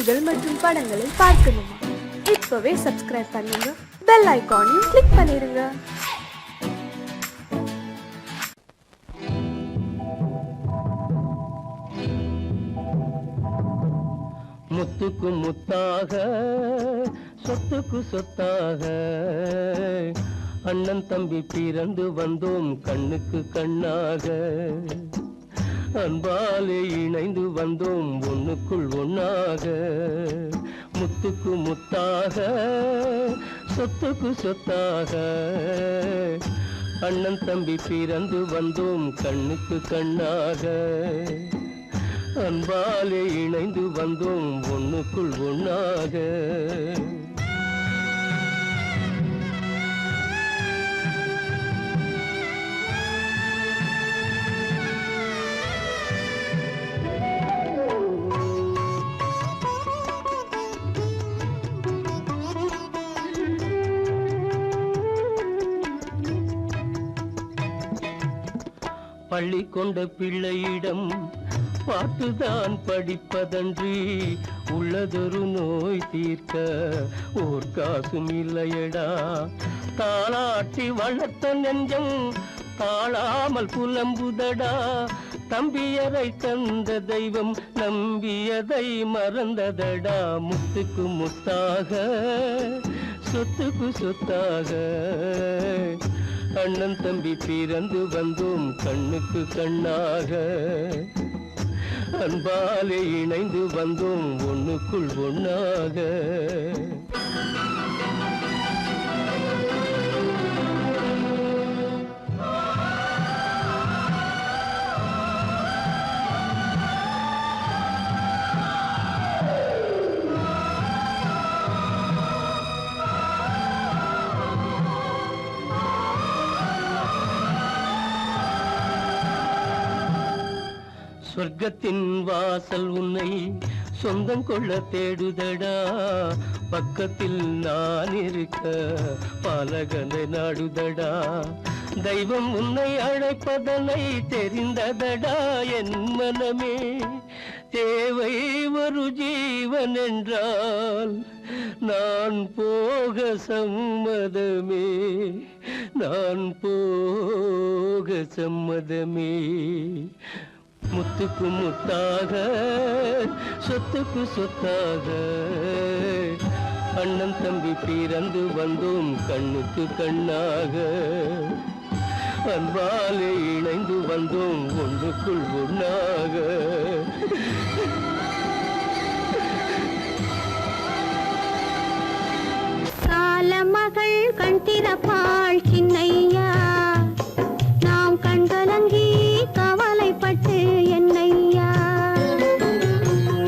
பாடல்கள் மற்றும் படங்களை பார்க்கணுமா? இப்பவே சப்ஸ்கிரைப் பண்ணுங்க, பெல் ஐகானையும் கிளிக் பண்ணிருங்க. முத்துக்கு முத்தாக சொத்துக்கு சொத்தாக அண்ணன் தம்பி பிறந்து வந்தோம் கண்ணுக்கு கண்ணாக. அன்பாலே இணைந்து வந்தோம் ஒண்ணுக்குள் ஒண்ணாக. முத்துக்கு முத்தாக சொத்துக்கு சொத்தாக அண்ணன் தம்பி பிறந்து வந்தோம் கண்ணுக்கு கண்ணாக. அன்பாலே இணைந்து வந்தோம் ஒண்ணுக்குள் ஒண்ணாக. பள்ளி கொண்ட பிள்ளையிடம் பாட்டுதான் படிப்பதன்றி உள்ளதொரு நோய் தீர்க்க ஓர் காசும் இல்லையடா. தாளாட்டி வளர்த்த நெஞ்சம் தாழாமல் புலம்புதடா. தம்பியரை தந்த தெய்வம் நம்பியதை மறந்ததடா. முத்துக்கு முத்தாக சொத்துக்கு சொத்தாக அண்ணன் தம்பி பிறந்து வந்தோம் கண்ணுக்கு கண்ணாக. அன்பாலே இணைந்து வந்தோம் ஒண்ணுக்குள் ஒண்ணாக. சொர்க்கத்தின் வாசல் உன்னை சொந்தம் கொள்ள தேடுதடா. பக்கத்தில் நான் இருக்க பாலகனை நாடுதடா. தெய்வம் உன்னை அழைப்பதனை தெரிந்ததடா என் மனமே. தேவை ஒரு ஜீவன் என்றால் நான் போக சம்மதமே. நான் போக சம்மதமே. முத்துக்கு முத்தாக சொத்துக்கு சொத்தாக அண்ணன் தம்பி பிறந்து வந்தோம் கண்ணுக்கு கண்ணாக. அன்பாலே இணைந்து வந்தோம் ஒன்றுக்குள் ஒண்ணாக. காலமகள் கண் திறப்பாள் சின்னையா, நாம் கண்கலங்கி கவலைப்பட்டு என்னையா.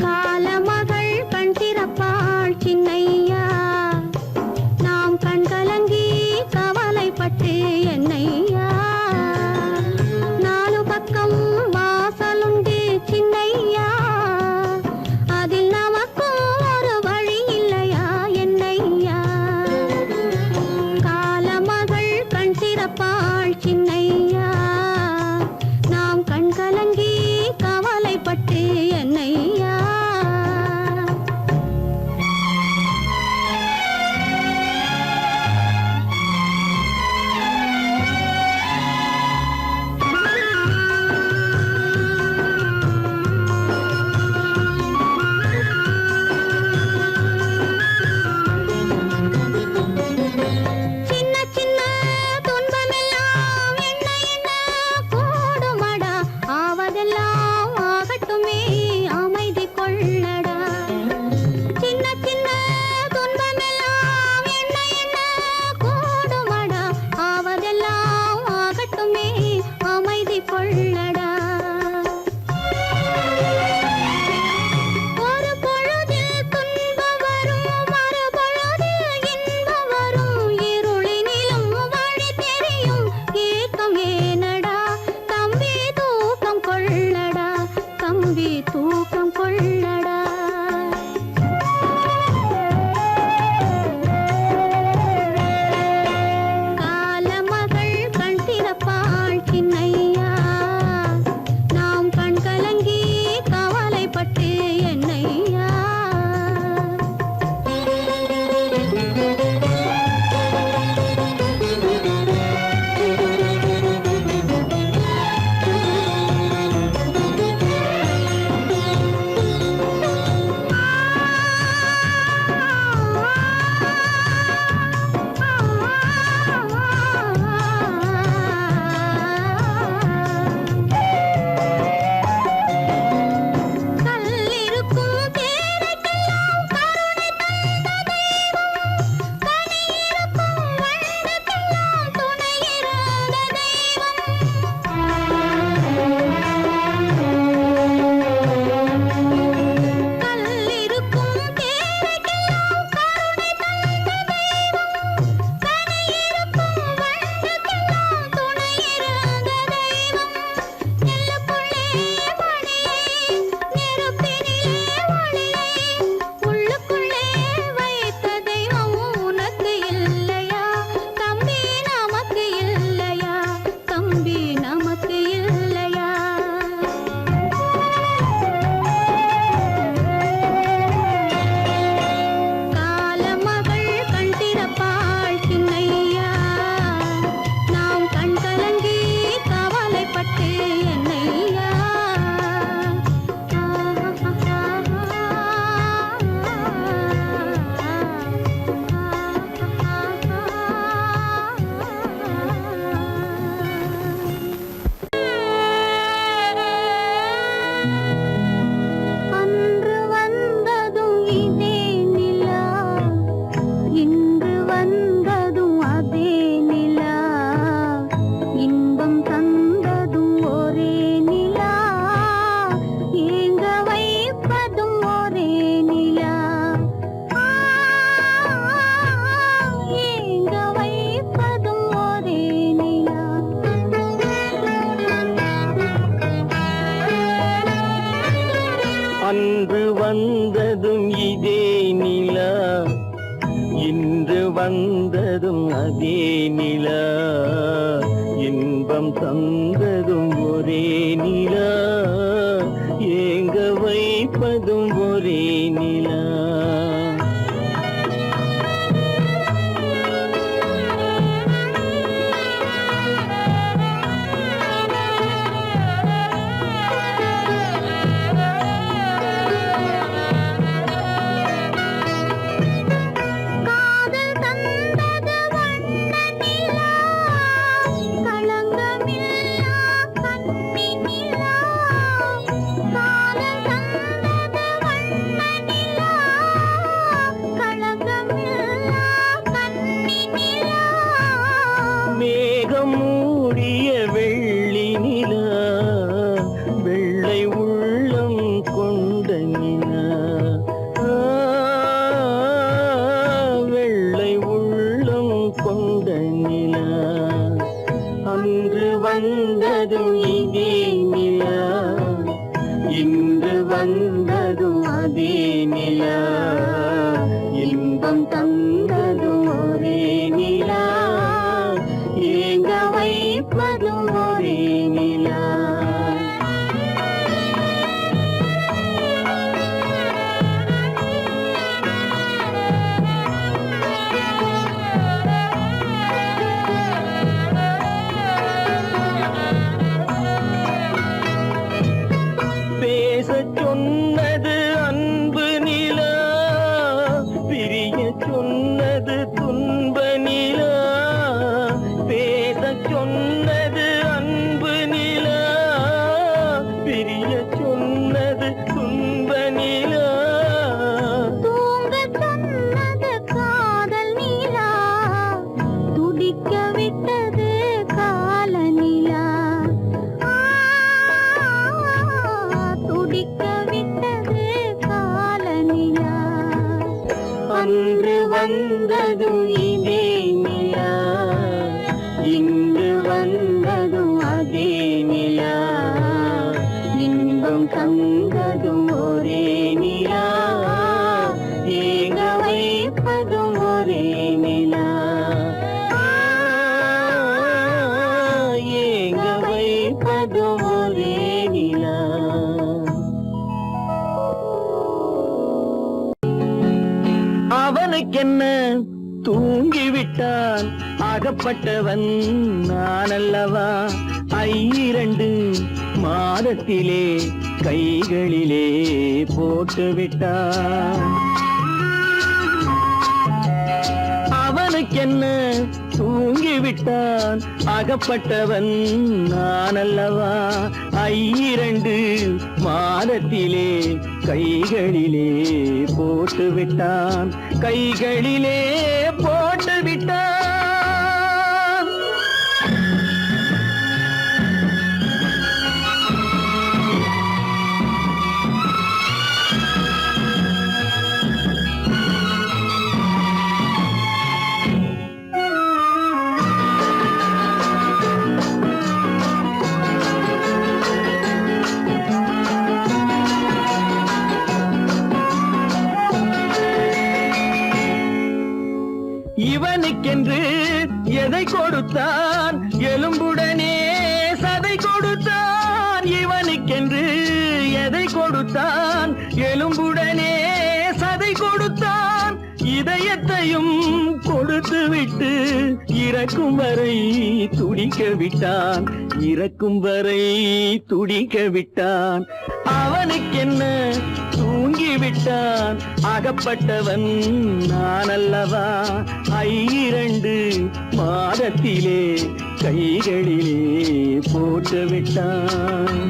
காலமகள் கண் திறப்பாள் சின்னையா, நாம் கண்கலங்கி கவலைப்பட்டு என்னையா. நாலு பக்கம் வாசலுண்டு சின்னையா, அதில் நமக்கும் ஒரு வழி இல்லையா என்னையா. காலமகள் கண் வந்ததும் இதே நிலா, இன்று வந்ததும் அதே நிலா, இன்பம் தந்ததும் ஒரே நிலா, ஏங்க வைப்பதும் ஒரே நிலா. காதல் தந்தது வண்ண நிலா, களங்கமில்லா கன்னி நிலா. காதல் தந்தது வண்ண நிலா, களங்கமில்லா கன்னி நிலா. மேகம் மூடிய வெள்ளி நிலா, வெள்ளை உள்ளம் கொண்ட நிலா, வெள்ளை உள்ளம் கொண்ட நிலா. அன்று வந்ததும் இதே நிலா, இன்று வந்ததும் அதே நிலா, இன்பம் தந்ததும் ஒரே நிலா, ஏங்க வைப்பதும் ஒரே நிலா. பேசச் சொன்னது அன்பு நிலா, பிரியச் சொன்னது துன்ப நிலா. பேசச் சொன்னது அன்பு நிலா, பிரியச் சொன்னது துன்ப நிலா. தூங்கச் சொன்னது காதல் நிலா, துடிக்க விட்டது கால நிலா. துடிக்க விட்டது கால நிலா. அன்று வந்ததும் இதே நிலா, இன்று வந்ததும் அதே நிலா, இன்பம் தந்ததும் ஒரே நிலா, ஏங்க வைப்பதும் ஒரே நிலா, ஏங்க வைப்பதும் ஒரே நிலா. அவனுக்கென்ன தூங்கிவிட்டான், அகப்பட்டவன் நான் அல்லவா. 2 மாதத்திலே கைகளிலே போட்டு விட்டான். அவனுக்கென்ன தூங்கிவிட்டான், அகப்பட்டவன் நான் அல்லவா. 2 மாதத்திலே கைகளிலே போட்டு விட்டான், கைகளிலே போட்டு விட்டான். இவனுக்கென்று எதை கொடுத்தான், எலும்புடனே சதை கொடுத்தான். இவனுக்கென்று எதை கொடுத்தான், எலும்புடனே சதை கொடுத்தான். இதயத்தையும் கொடுத்து விட்டு இறக்கும் வரை துடிக்க விட்டான், இறக்கும் வரை துடிக்க விட்டான். அவனுக்கென்ன தூங்கிவிட்டான், அகப்பட்டவன் நான் அல்லவா. 2 மாதத்திலே கைகளிலே போட்டு விட்டான்.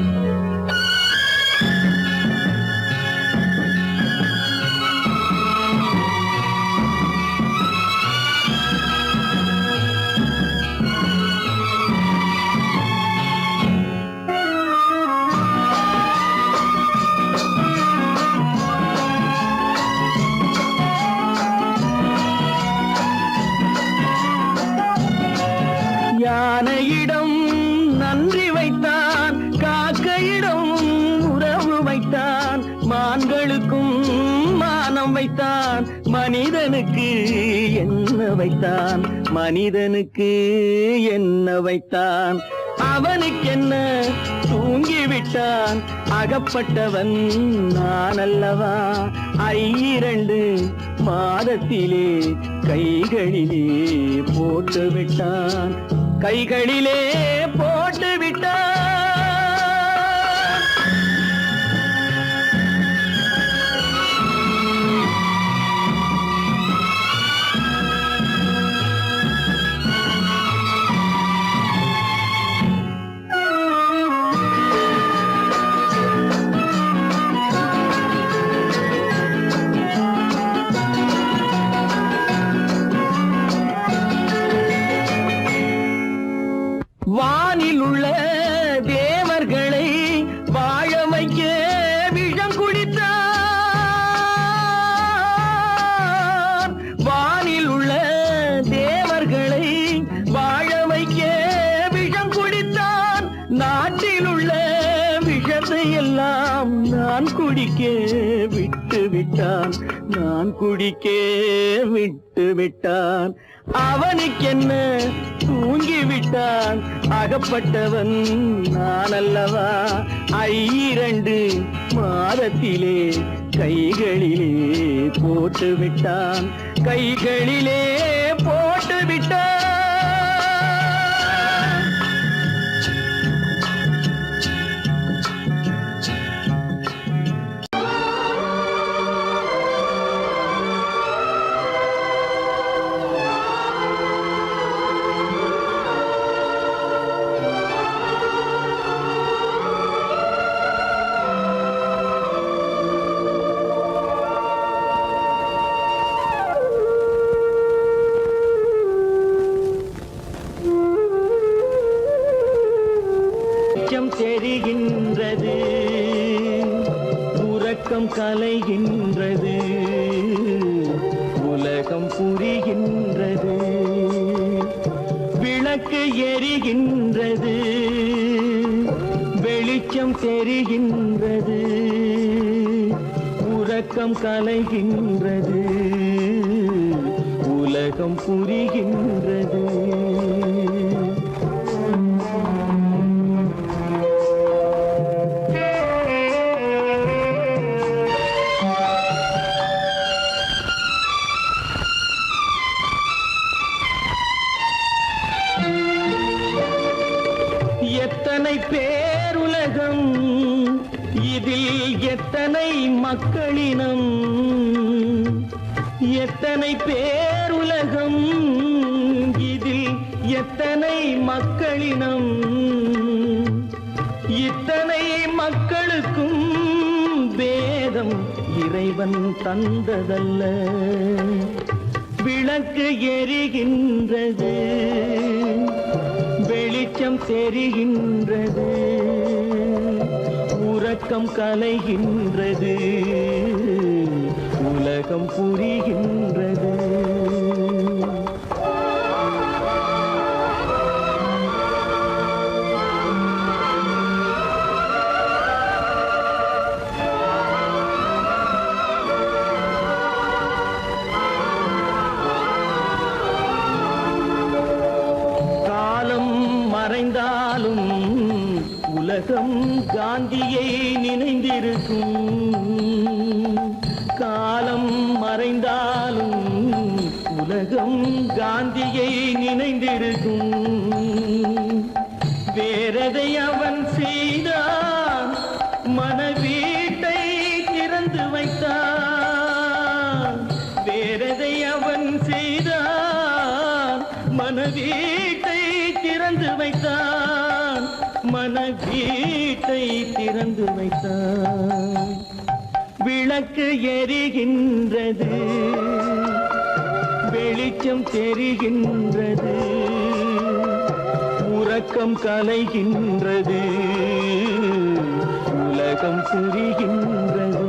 யானையிடம் நன்றி வைத்தான், காக்கையிடம் எண்ணம் வைத்தான் மனிதனுக்கு என்ன வைத்தான் மனிதனுக்கு என்ன வைத்தான் அவனுக்கென்ன தூங்கிவிட்டான் அகப்பட்டவன் நான் அல்லவா 2 மாதத்திலே கைகளிலே போட்டு விட்டான் கைகளிலே போட்டு விட்டான் வானில் உள்ள தேவர்களை வாழ வைக்க விஷம் குடித்தான் வானில் உள்ள தேவர்களை வாழ வைக்க விஷம் குடித்தான் நாட்டில் உள்ள விஷத்தை எல்லாம் நான் குடிக்க விட்டு விட்டான் நான் குடிக்க விட்டு விட்டான் அவனுக்கென்ன தூங்கிவிட்டான் அகப்பட்டவன் நான் அல்லவா 2 மாதத்திலே கைகளிலே போட்டு விட்டான் கைகளிலே போட்டு விட்டான் தெரிகின்றது உறக்கம் கலைகின்றது உலகம் புரிகின்றது விளக்கு எரிகின்றது வெளிச்சம் தெரிகின்றது உறக்கம் கலைகின்றது உலகம் புரிகின்றது எத்தனை பேருலகம் இதில் எத்தனை மக்களினம் எத்தனை பேருலகம் இதில் எத்தனை மக்களினம் இத்தனை மக்களுக்கும் வேதம் இறைவன் தந்ததல்ல விளக்கு எரிகின்றது வெளிச்சம் தெரிகின்றது உறக்கம் கலைகின்றது உலகம் புரிகின்றது மறைந்தாலும் உலகம் காந்தியை நினைந்திருக்கும் காலம் மறைந்தாலும் உலகம் காந்தியை நினைந்திருக்கும் வேறதை அவன் செய்தான் மனவீட்டை திறந்து வைத்தான் வேறதை அவன் செய்தான் மனவீட்டை திறந்து வைத்தான் மனவீட்டை திறந்து வைத்தான் விளக்கு எரிகின்றது வெளிச்சம் தெரிகின்றது உறக்கம் கலைகின்றது உலகம் புரிகின்றது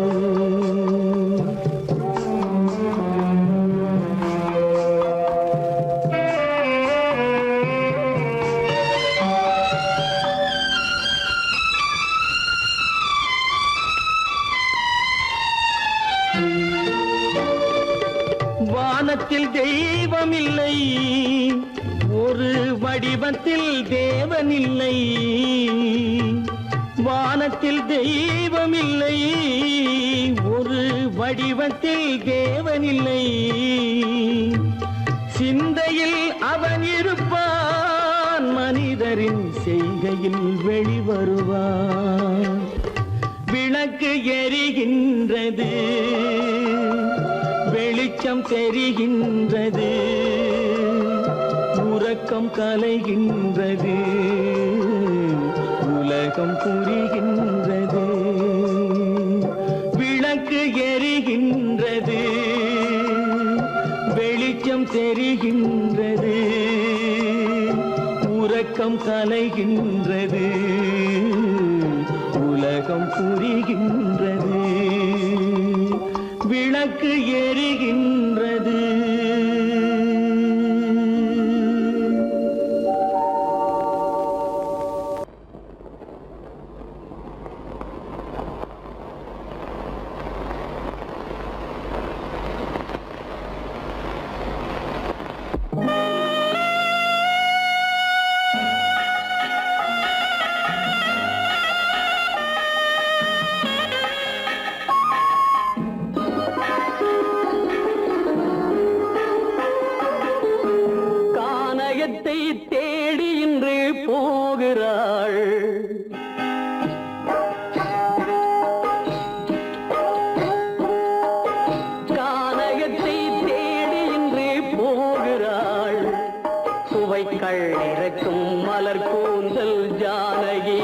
வானத்தில் தெய்வம் இல்லை, ஒரு வடிவத்தில் தேவன் இல்லை. வானத்தில் தெய்வம் இல்லை, ஒரு வடிவத்தில் தேவன் இல்லை. சிந்தையில் அவன் இருப்பான், மனிதரின் செய்கையில் வெளிவருவான். விளக்கு எரிகின்றது, வெளிச்சம் தெரிகின்றது, உறக்கம் கலைகின்றது, உலகம் புரிகின்றது. விளக்கு எரிகின்றது, வெளிச்சம் தெரிகின்றது, உறக்கம் கலைகின்றது, உலகம் புரிகின்றது. விளக்கு எரிகின்றது. தேடி இன்று போகிறாள். கானகத்தை தேடி இன்று போகிறாள். சுவைக்கள் இறக்கும் மலர் கூந்தல் ஜானகி.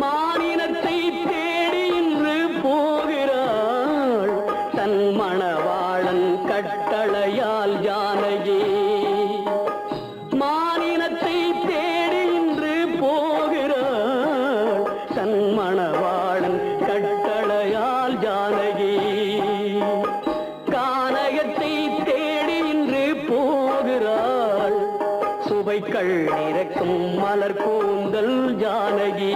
மானினத்தை தேடி இன்று போகிறாள். தன் மணவாளன் கட்டளையால் ஜானகி. மானினத்தை தேடி இன்று போகிறாள். தன் மணவாளன் கட்டளையால் ஜானகி. கானகத்தை தேடி இன்று போகிறாள். சுவைக்கள் இறக்கும் மலர் கூந்தல் ஜானகி.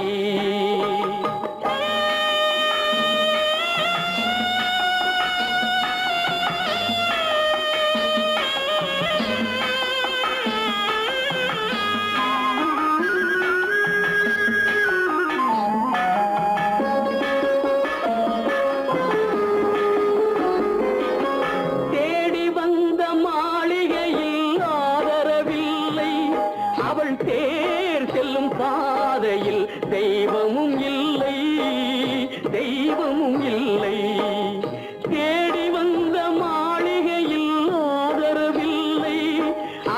தேர் செல்லும் பாதையில் தெய்வமும் இல்லை, தெய்வமும் இல்லை. தேடி வந்த மாளிகையில் ஆதரவில்லை.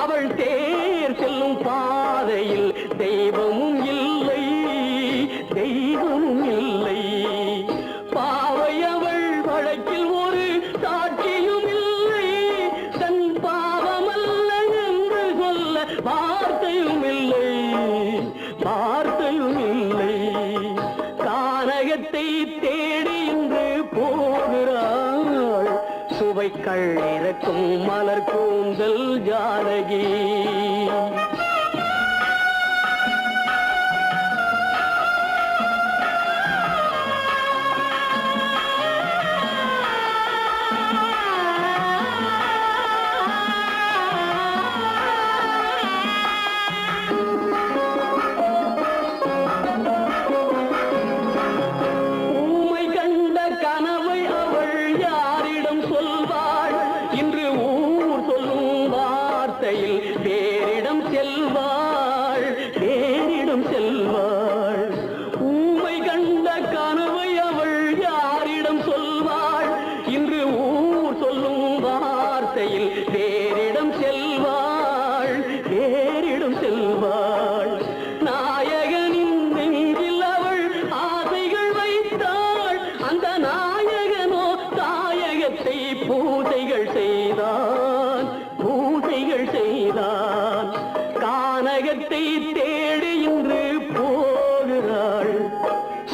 அவள் தேர் செல்லும் பாதையில் தெய்வமும் இல்லை, தெய்வமும் இல்லை. பாவை அவள் வழக்கில் ஒரு சாட்சியும் இல்லை. தன் பாவமல்ல என்று சொல்ல வார்த்தையும் இல்லை, வார்த்தையும் இல்லை. கானகத்தை தேடி இன்று போகிறாள். சுவைக்கள் இறக்கும் மலர் கூந்தல் ஜானகி. தேரிடம் செல்வாள், தேரிடம் செல்வாள். ஊமை கண்ட கனவை அவள் யாரிடம் சொல்வாள்? இன்று ஊர் சொல்லும் வார்த்தையில் தேரிடம் செல்வாள், தேரிடம் செல்வாள். நாயகனின் நெஞ்சில் அவள் ஆசைகள் வைத்தாள். அந்த நாயகனோ தாயகத்தை பூஜைகள் செய்தான், பூஜைகள் செய்தான். கானகத்தை தேடி இன்று போகிறாள்.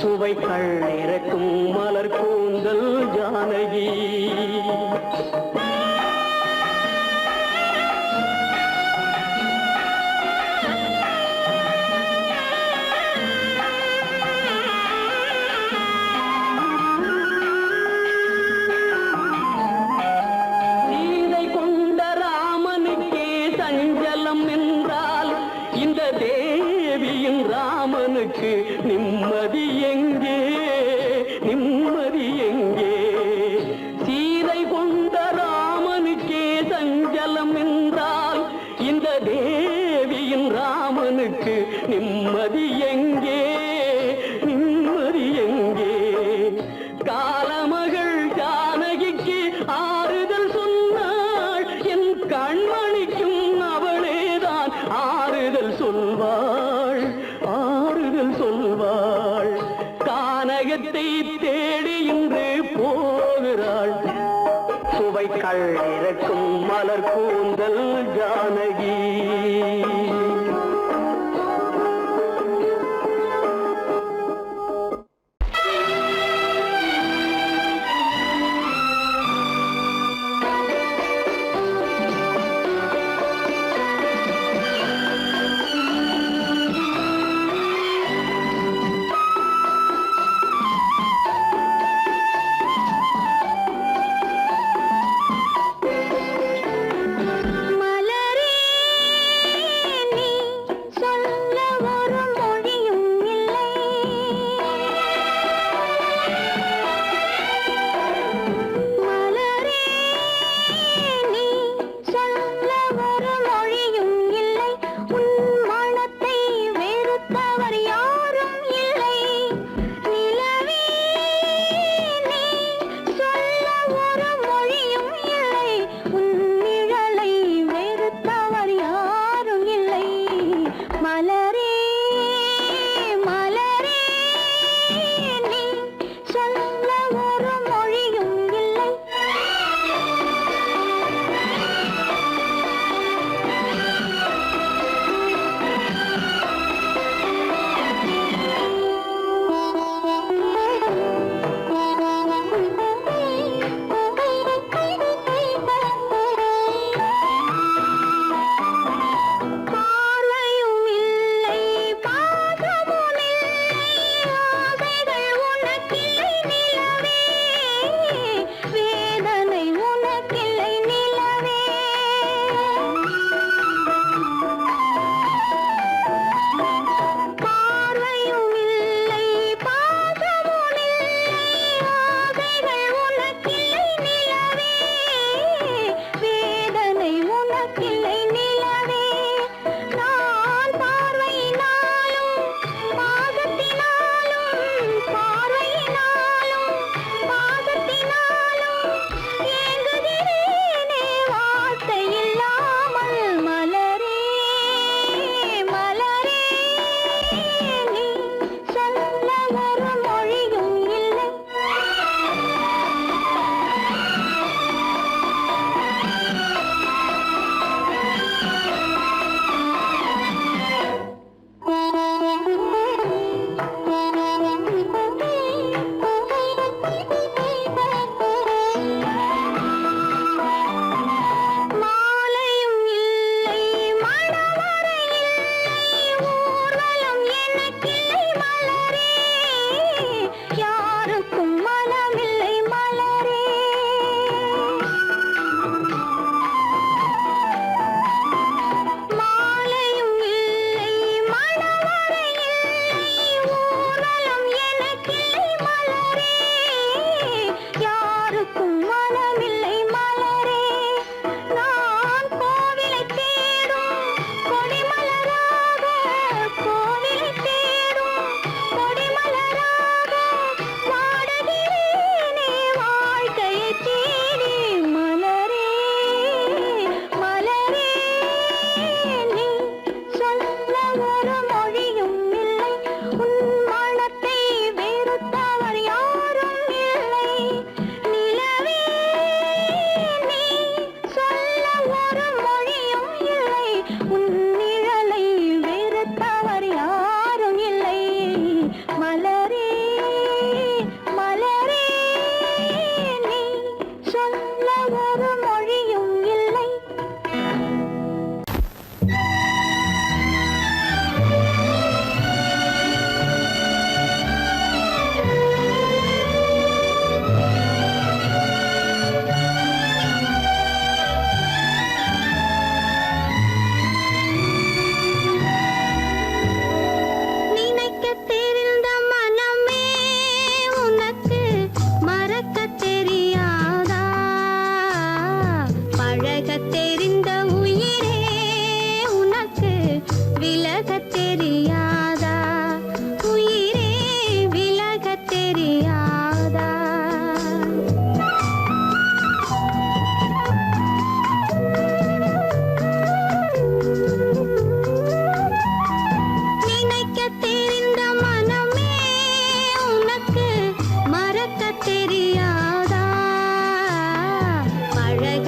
சுவைக்கள் இறக்கும் மலர் கூந்தல் ஜானகி. சுவைக்கள் இருக்கும் மலர் கூந்தல் ஜானகி. மலரே நீ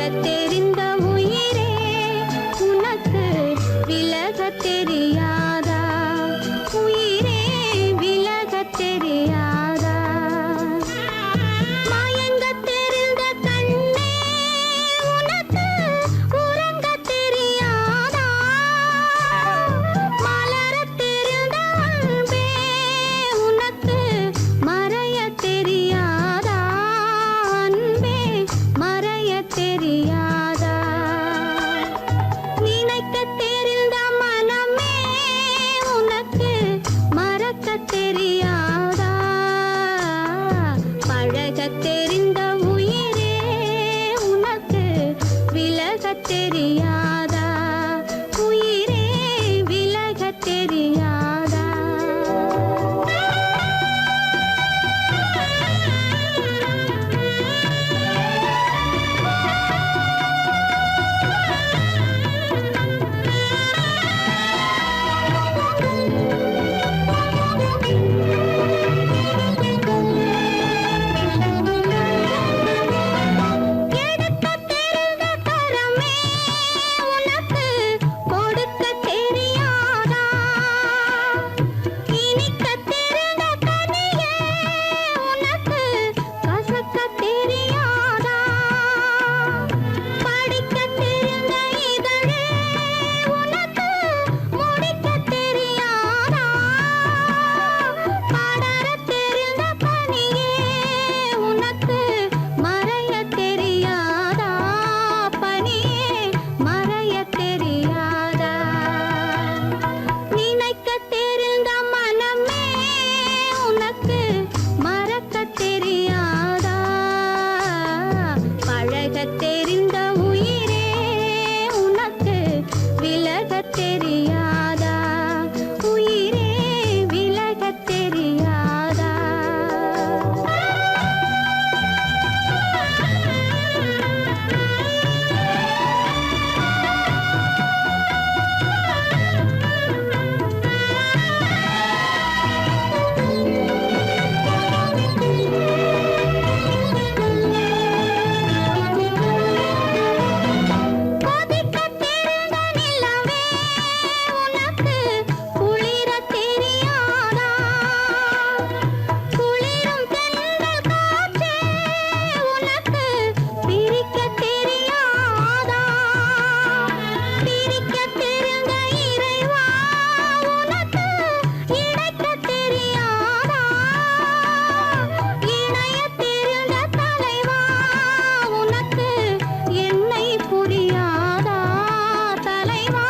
பழகத் தெரிந்த உயிரே உனக்கு விலகத் தெரியாதா? உயிரே விலகத் தெரியாதா? மயங்கத் தெரிந்த கண்ணே உனக்கு உறங்கத் தெரியாதா? மலரத் தெரிந்த அன்பே உனக்கு மறையத் தெரியாதா? அன்பே மறையத் தெரியாதா? நினைக்கத் தெரிந்த மனமே உனக்கு மறக்கத் தெரியாதா? பழகத் தெரிந்த உயிரே உனக்கு விலகத் தெரியாதா? உயிரே விலகத் தெரியாதா? எடுக்கத் தெரிந்த கரமே உனக்கு கொடுக்கத் தெரியாதா? இனிக்கத் தெரிந்த கனியே உனக்கு கசக்கத் தெரியாதா? படிக்கத் தெரிந்த இதழே உனக்கு முடிக்கத் தெரியாதா? படரத் தெரிந்த பனியே உனக்கு மறையத் தெரியாதா? பனியே மறையத் தெரியாதா? நினைக்கத் தெரிந்த மனமே உனக்கு மறக்கத் தெரியாதா? பழகத் தெரிந்த உயிரே உனக்கு விலகத் தெரியாதா? உயிரே விலகத் தெரியாதா? கொதிக்கத் தெரிந்த நிலவே உனக்கு குளிரத் தெரியாதா? குளிரும் தென்றல் காற்றே உனக்கு பிரிக்கத் தெரியாதா? பிரிக்கத் தெரிந்த இறைவா உனக்கு இணைக்கத் தெரியாதா? இணையத் தெரிந்த தலைவா உனக்கு என்னை புரியாதா? தலைவா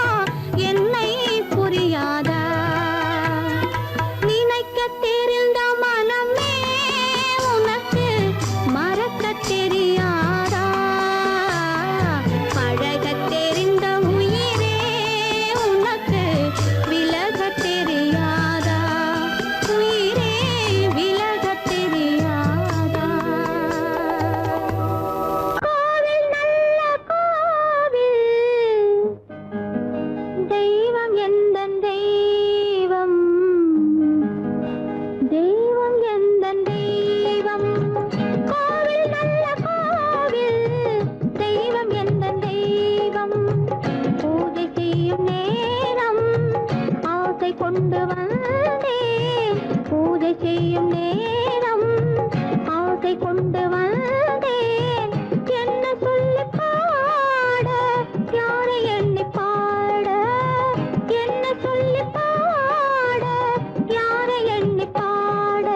என்னை புரியாதா? நினைக்கத் தெரிந்த மனமே உனக்கு மறக்கத் தெரியாதா? பழகத் தெரிந்த உயிரே உனக்கு விலகத் தெரியாதா? உயிரே விலகத் தெரியாதா? கோவில் நல்ல கோவில் தெய்வம் எந்தன் தெய்வம் தெய்வம் எந்தன் தெய்வம் கோவில் நல்ல கோவில் தெய்வம் எந்தன் தெய்வம் பூஜை செய்யும் நேரம் ஆசை கொண்டு வந்தேன் பூஜை செய்யும் நேரம் ஆசை கொண்டு வந்தேன் என்ன சொல்லி பாட யாரை எண்ணி பாட என்ன சொல்லி பாட யாரை எண்ணி பாட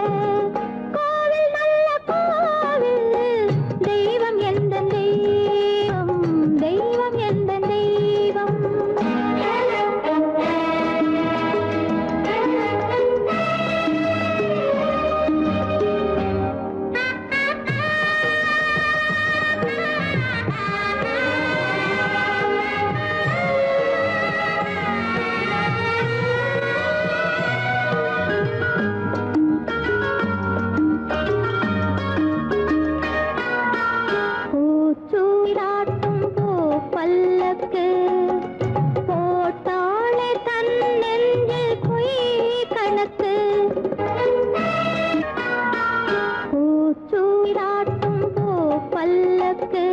கோவில் நல்ல கோவில் தெய்வம் எந்த தெய்வம் தெய்வம் எந்த தெய்வம் பல்லக்கு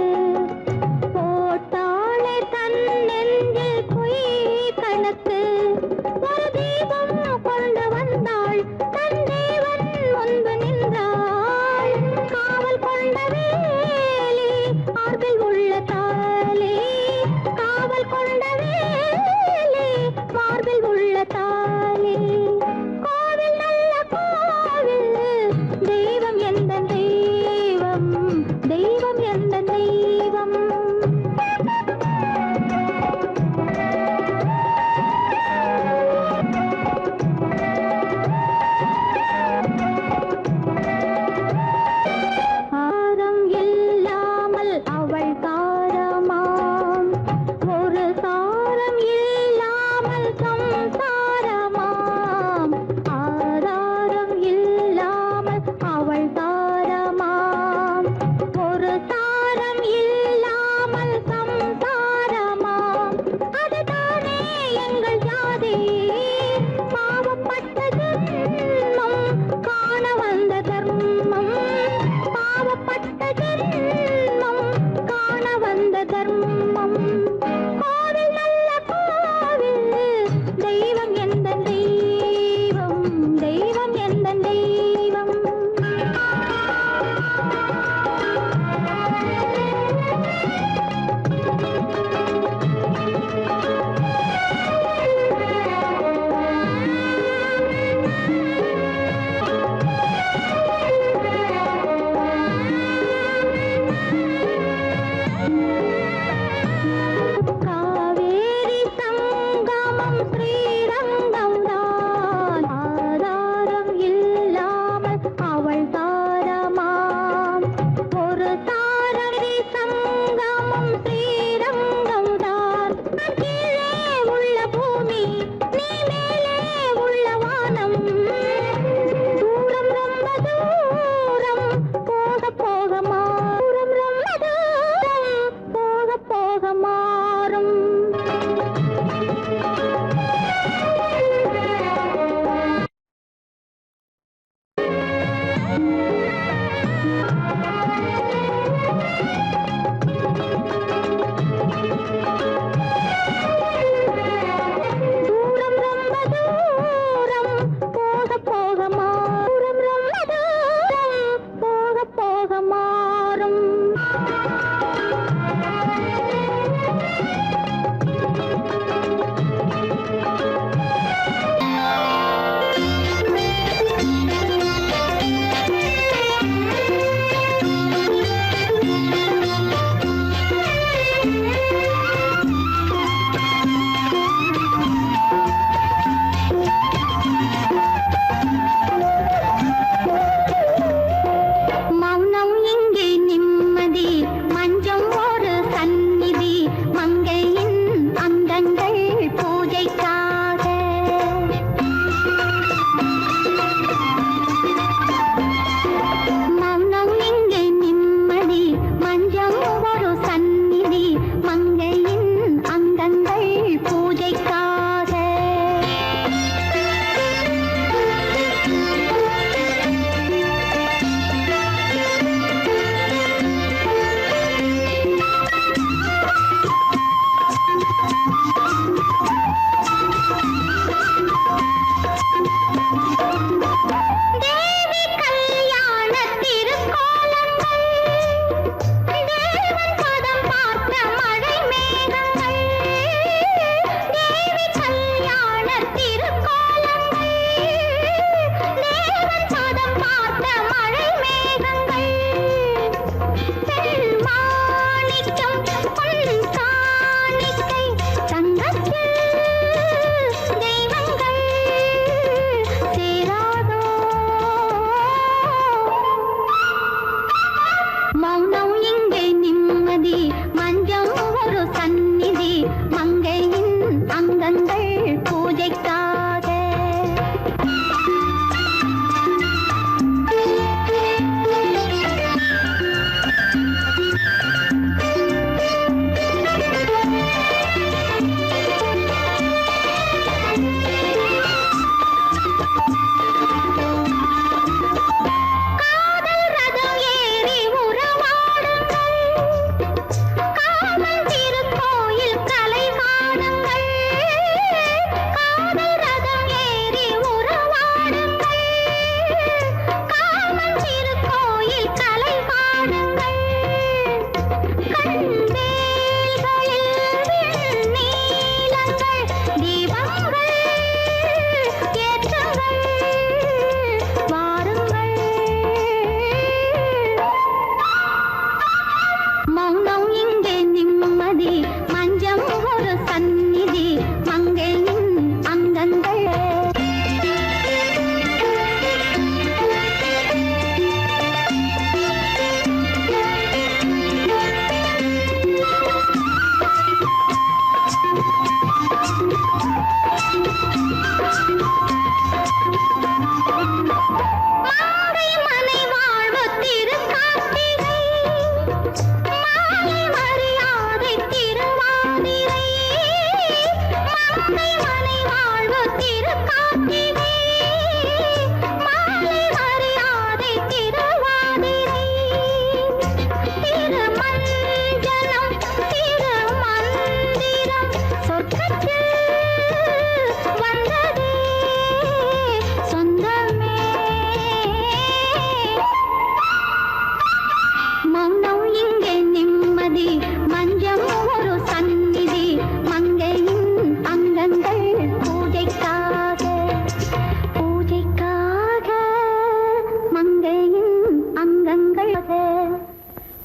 மௌனம் இங்கே நிம்மதி மஞ்சம் ஒரு சந்நிதி மங்கையின் அங்கங்கள்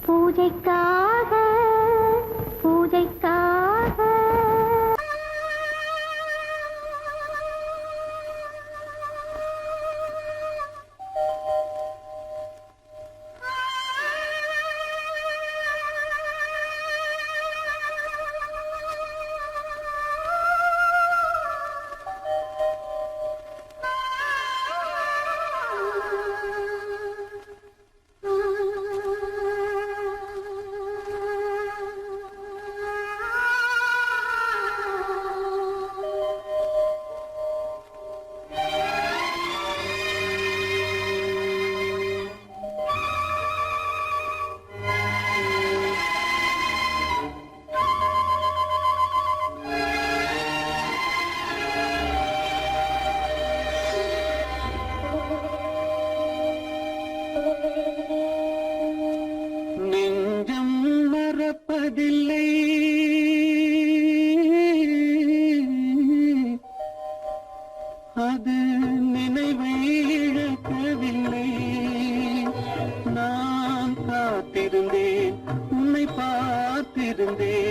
பூஜைக்காக பூஜைக்காக நெஞ்சம் மறப்பதில்லை அது நினைவை இழக்கவில்லை நான் காத்திருந்தேன் உன்னை பார்த்திருந்தேன்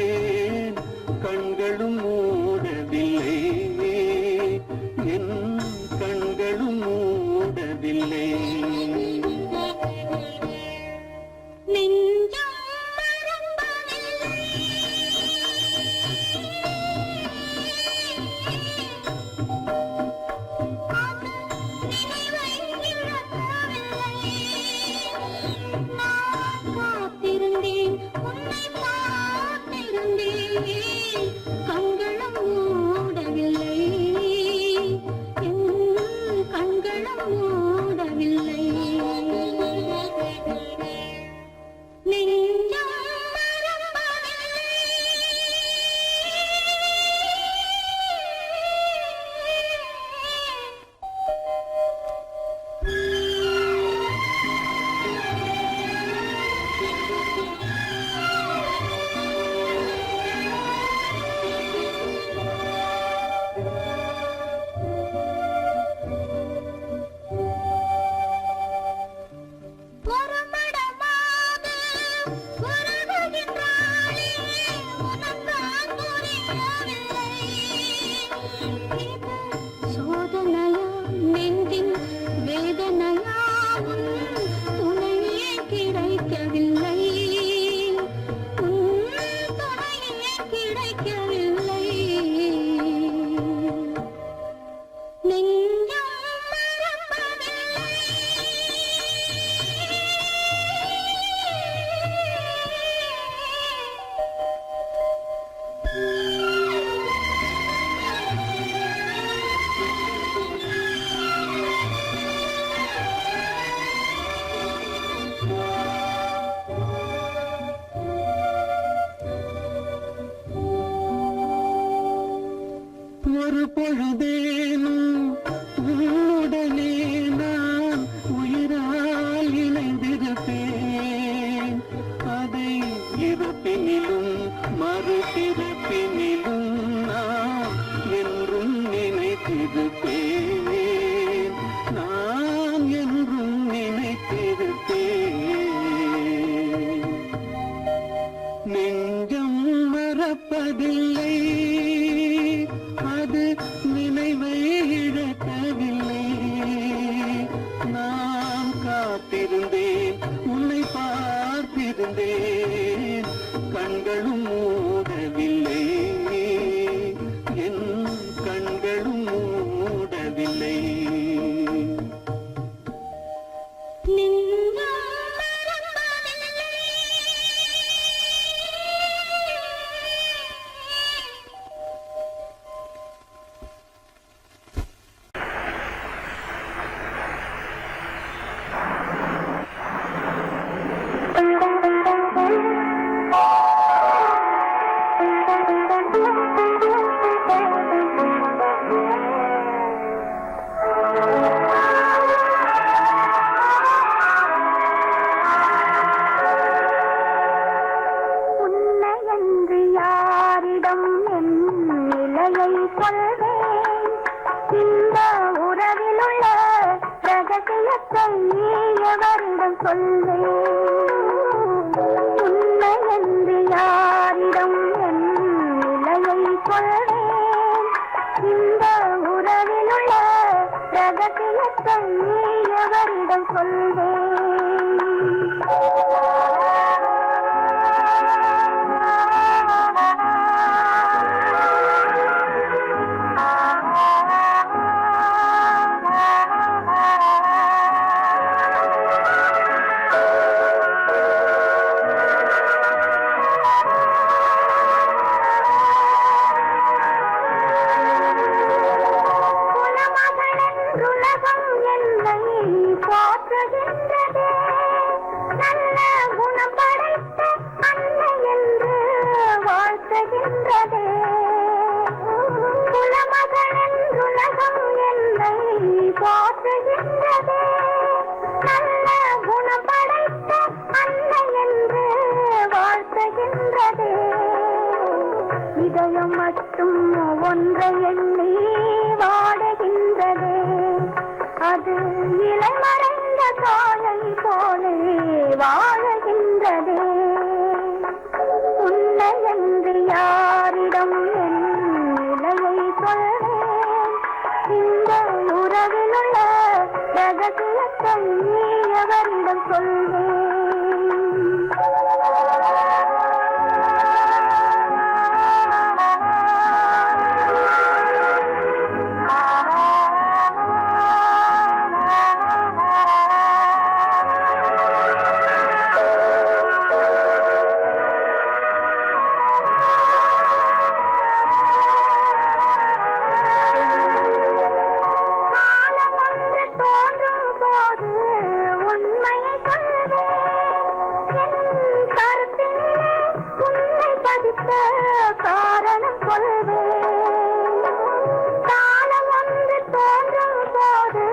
கண்களும் மூடவில்லை என் கண்களும் மூடவில்லை கண்களும் மூடவில்லை என் கண்களும் மூடவில்லை நெஞ்சம் சோதனையா நெஞ்சின் வேதனையா துணையே கிடைக்கவில்லை துணையே கிடைக்கவில்லை நெஞ்சம் மறப்பதில்லை ஒரு பொழுதேனும் உன்னுடனே நான் உயிரால் இணைந்திருப்பேன் அதை இருப்பினிலும் மறுபிறப்பினிலும் நான் என்றும் நினைத்திருப்பேன் நான் என்றும் நினைத்திருப்பேன் நெஞ்சம் மறப்பதில்லை, அது நினைவை இழக்கவில்லை. நான் காத்திருந்தேன், உன்னை பார்த்திருந்தேன், கண்களும் மூடவில்லை, என் கண்களும் மூடவில்லை. இதயம் மட்டும் ஒன்றை எண்ணி வாடுகின்றதே, அது இளமறைந்த காலை போலே வாழுகின்றதே. உன்னை என்று யாரிடம் என் நிலையை சொல்வேன், இந்த உறவில் உள்ள ரகசியத்தை எவரிடம் சொல்வேன். காரணம் கொள்வேன், காலம் ஒன்று தோன்றும் போது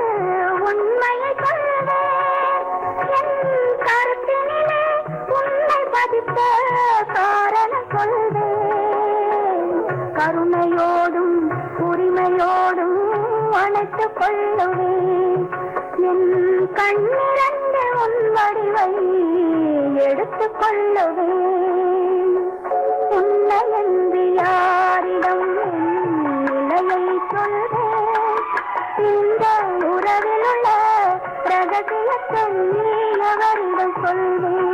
உண்மையை சொல்வேன். என் கருத்தினிலே உண்மை பதித்த காரணம் கொள்வேன். கருணையோடும் உரிமையோடும் அணைத்துக் கொள்ளுவேன். என் கண்ணிரண்டு உன் வடிவை எடுத்துக் கொள்ளுவேன். உன்னை என்று யாரிடம் நிலையை சொல்வேன், இந்த உறவில் உள்ள ரகசியத்தை எவரிடம் சொல்வேன்.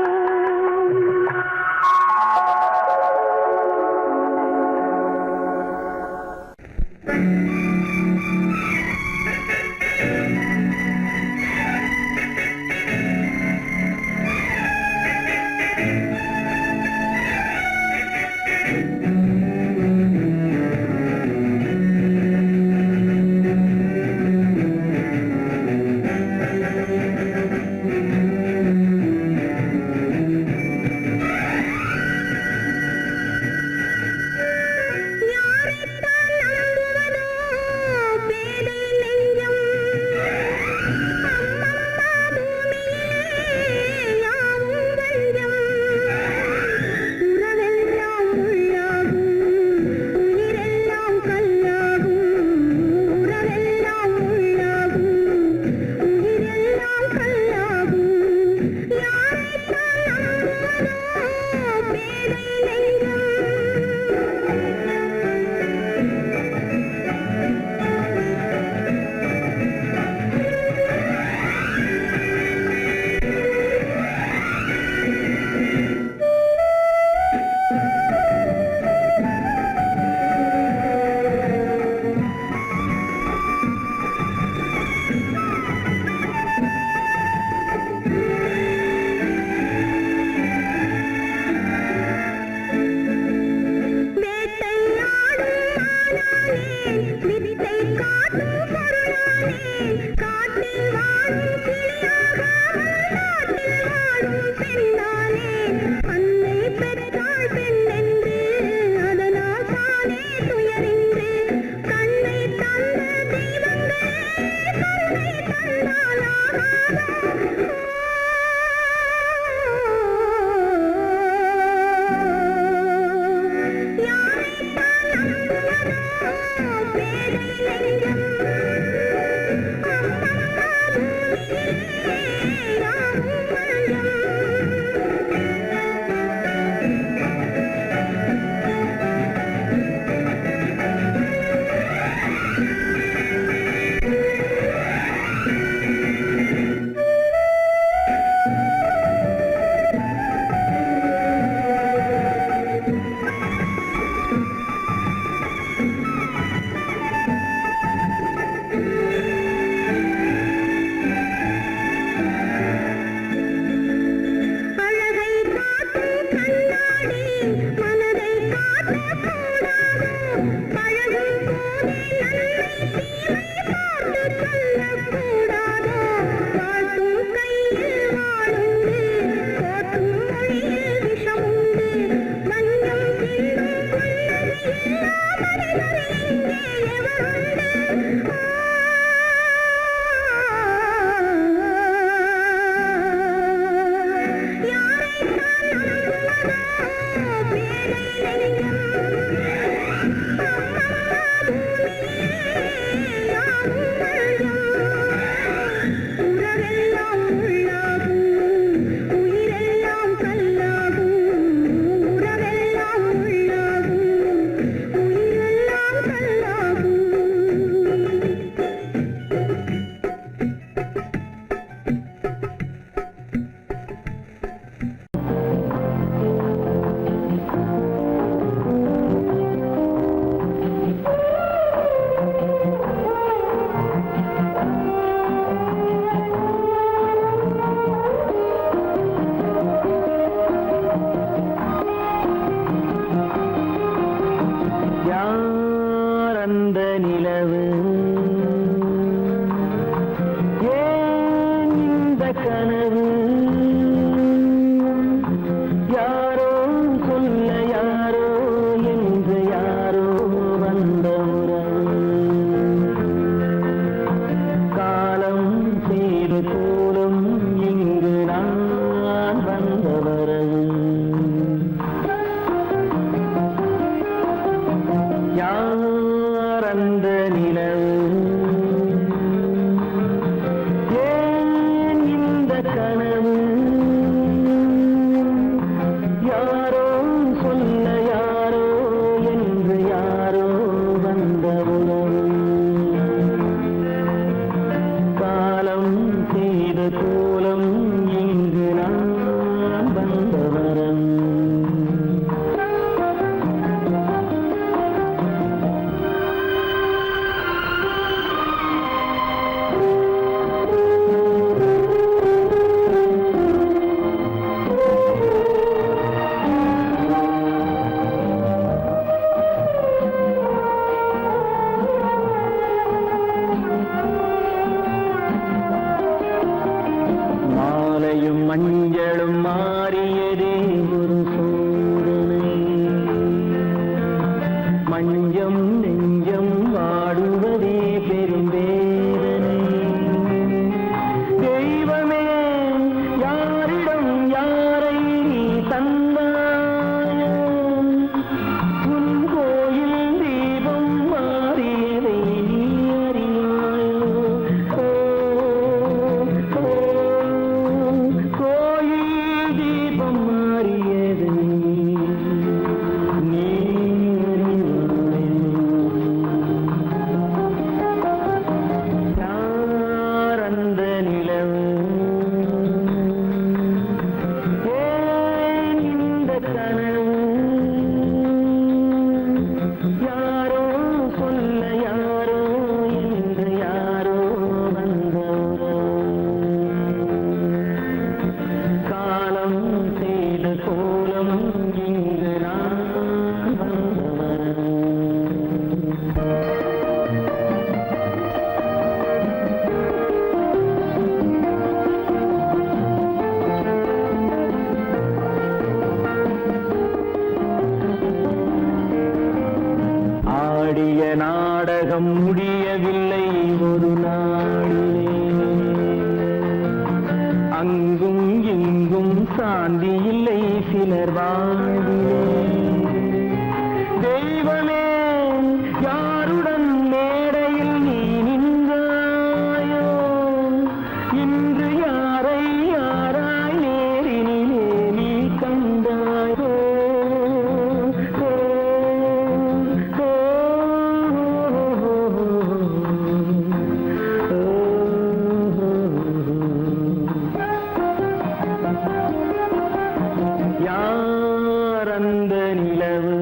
நிலவு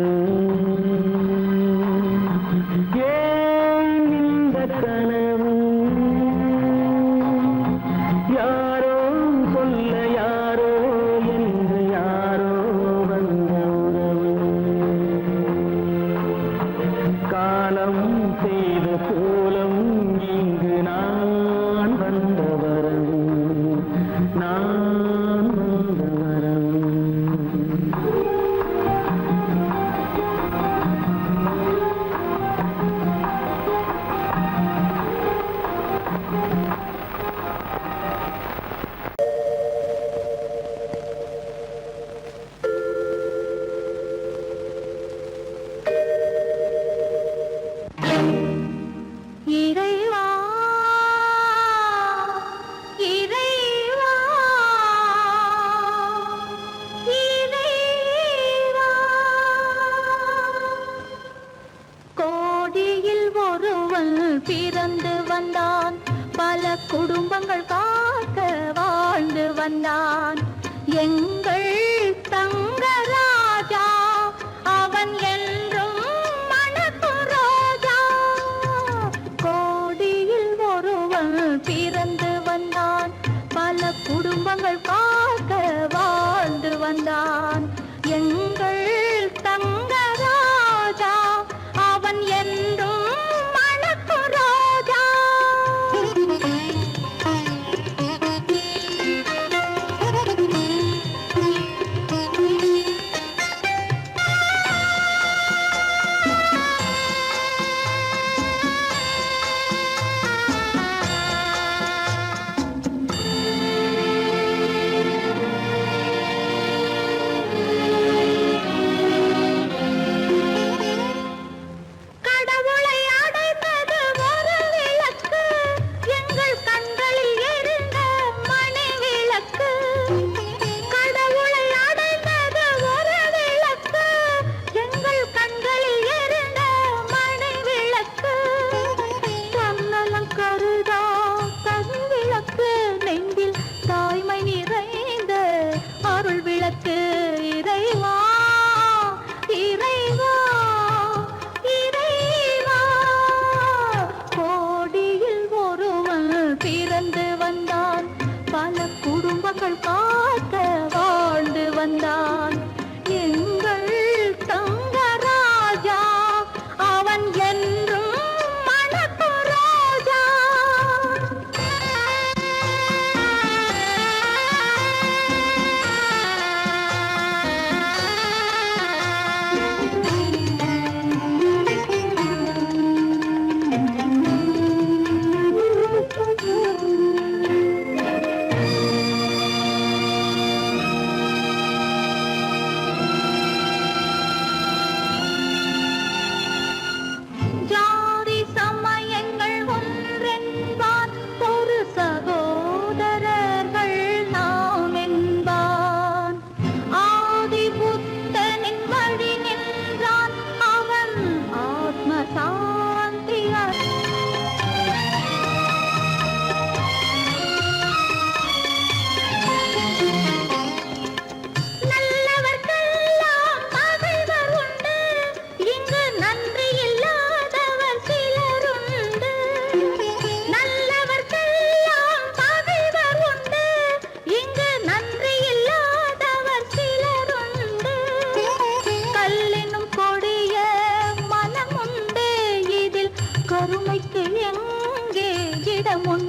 ஏன் இந்த கனவு யாரோ சொல்ல யாரோ என்று யாரோ வந்த உறவு காலம் செய்த கோலம் இங்கு நான் வந்த வரவு நான் வந்த வரவு இறைவா இறைவா இறைவா கோடியில் ஒருவன் பிறந்து வந்தான் பல குடும்பங்கள் காக்க வாழ்ந்து வந்தான் எங்கள் தங்கராஜா அவன் என்றும் மணக்கும் ரோஜா கோடியில் ஒருவன் பிறந்து வந்தான் பல குடும்பங்கள் காக்க வாழ்ந்து வந்தான் எங்கள் தங்கராஜா அவன் என்றும் மணக்கும் ரோஜா கடவுளை அடைந்தது ஒரு விளக்கு எங்கள் கண்களில் எரிந்த மணி விளக்கு கடவுளை அடைந்தது ஒரு விளக்கு எங்கள் கண்களில் எரிந்த மணி விளக்கு தன்னலம் கருதா தன் விளக்கு நெஞ்சில் தாய்மை நிறைந்த அருள் விளக்கு இறைவா இறைவா இறைவா கோடியில் ஒருவன் பிறந்து வந்தான் பல குடும்பங்கள் காக்க வாழ்ந்து வந்தான் எங்கள் தங்கராஜா அவன் என்றும் மணக்கும் ரோஜா ஜாதி சமயங்கள் ஒன்றென்பான் ஒரு சகோதரர்கள் நாம் என்பான் ஆதி புத்தனின் வழி நின்றான் அவன் ஆத்ம சாந்தி நல்லவர்க்கெல்லாம் பகைவர் உண்டு இங்கு நன்றி இல்லாதவர் சிலருண்டு நல்லவர்க்கெல்லாம் பகைவர் உண்டு இங்கு நன்றி இல்லாதவர் சிலருண்டு கல்லினும் கொடிய மனம் உண்டு இதில் கருமைக்கு எங்கே இடம் உண்டு